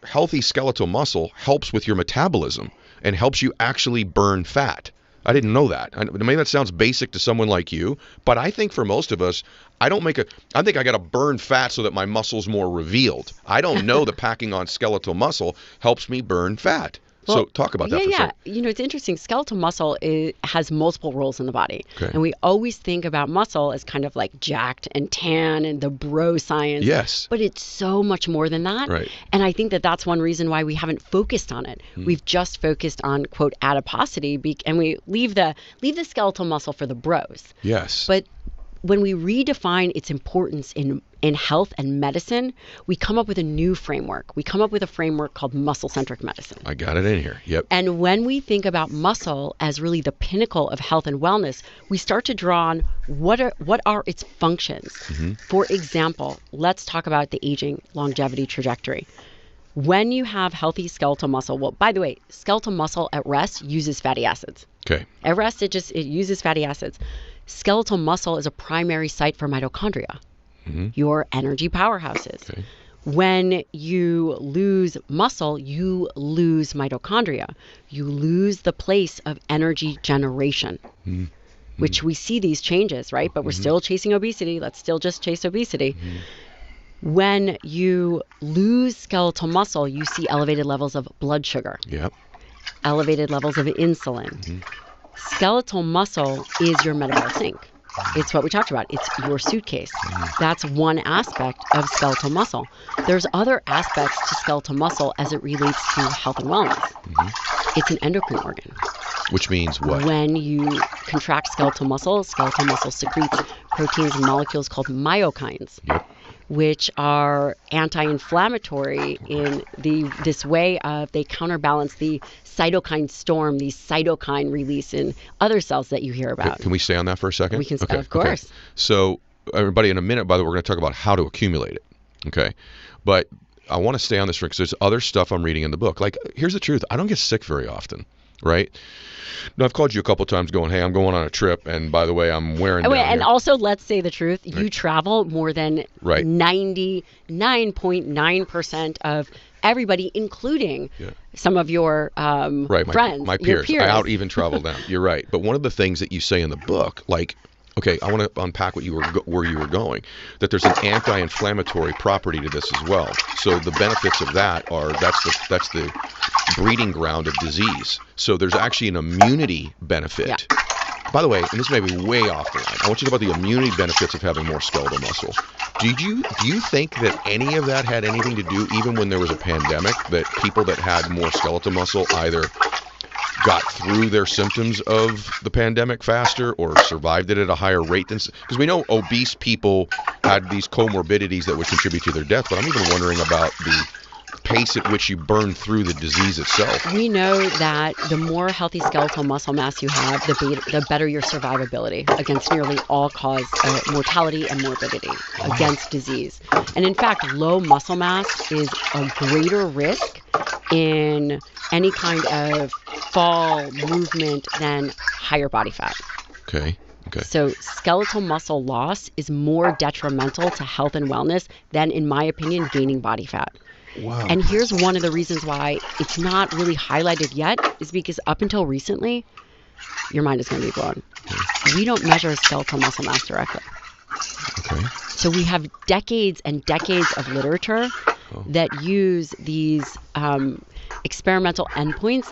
healthy skeletal muscle helps with your metabolism and helps you actually burn fat. I didn't know that. Maybe that sounds basic to someone like you, but I think for most of us, I think I got to burn fat so that my muscle's more revealed. I don't know that packing on skeletal muscle helps me burn fat. Well, so talk about that for a second. It's interesting. Skeletal muscle has multiple roles in the body. Okay. And we always think about muscle as kind of like jacked and tan and the bro science. Yes. But it's so much more than that. Right. And I think that that's one reason why we haven't focused on it. We've just focused on, quote, adiposity, and we leave the skeletal muscle for the bros. Yes. But when we redefine its importance in health and medicine, we come up with a new framework. We come up with a framework called muscle-centric medicine. I got it in here. Yep. And when we think about muscle as really the pinnacle of health and wellness, we start to draw on what are its functions. For example, let's talk about the aging longevity trajectory. When you have healthy skeletal muscle, well, by the way, skeletal muscle at rest uses fatty acids. Okay. At rest, it uses fatty acids. Skeletal muscle is a primary site for mitochondria, your energy powerhouses. Okay. When you lose muscle, you lose mitochondria. You lose the place of energy generation, which we see these changes, right? But we're still chasing obesity. Let's still just chase obesity. When you lose skeletal muscle, you see elevated levels of blood sugar, Yep. elevated levels of insulin. Skeletal muscle is your metabolic sink. It's what we talked about. It's your suitcase. That's one aspect of skeletal muscle. There's other aspects to skeletal muscle as it relates to health and wellness. It's an endocrine organ. Which means what? When you contract skeletal muscle secretes proteins and molecules called myokines, which are anti-inflammatory in this way of they counterbalance the cytokine storm, the cytokine release in other cells that you hear about. Can we stay on that for a second? We can, of course. Okay. So, everybody, in a minute, by the way, we're going to talk about how to accumulate it. Okay. But I want to stay on this because there's other stuff I'm reading in the book. Like, here's the truth. I don't get sick very often, right? Now, I've called you a couple times going, hey, I'm going on a trip, and by the way, I'm wearing down and here. also, let's say the truth. You travel more than 99.9% of everybody, including some of your friends, my peers. I out even travel them. You're right. But one of the things that you say in the book, like, okay, I want to unpack where you were going, that there's an anti-inflammatory property to this as well. So the benefits of that are that's the breeding ground of disease. So there's actually an immunity benefit. Yeah. By the way, and this may be way off the line, I want you to talk about the immunity benefits of having more skeletal muscle. Do you think that any of that had anything to do, even when there was a pandemic, that people that had more skeletal muscle either got through their symptoms of the pandemic faster or survived it at a higher rate than... Because we know obese people had these comorbidities that would contribute to their death, but I'm even wondering about the pace at which you burn through the disease itself. We know that the more healthy skeletal muscle mass you have, the better your survivability against nearly all cause mortality and morbidity against disease. And in fact, low muscle mass is a greater risk in any kind of fall movement than higher body fat. Okay. So skeletal muscle loss is more detrimental to health and wellness than, in my opinion, gaining body fat. Wow. And here's one of the reasons why it's not really highlighted yet is because up until recently, your mind is going to be blown. We don't measure skeletal muscle mass directly. Okay. So we have decades and decades of literature that use these experimental endpoints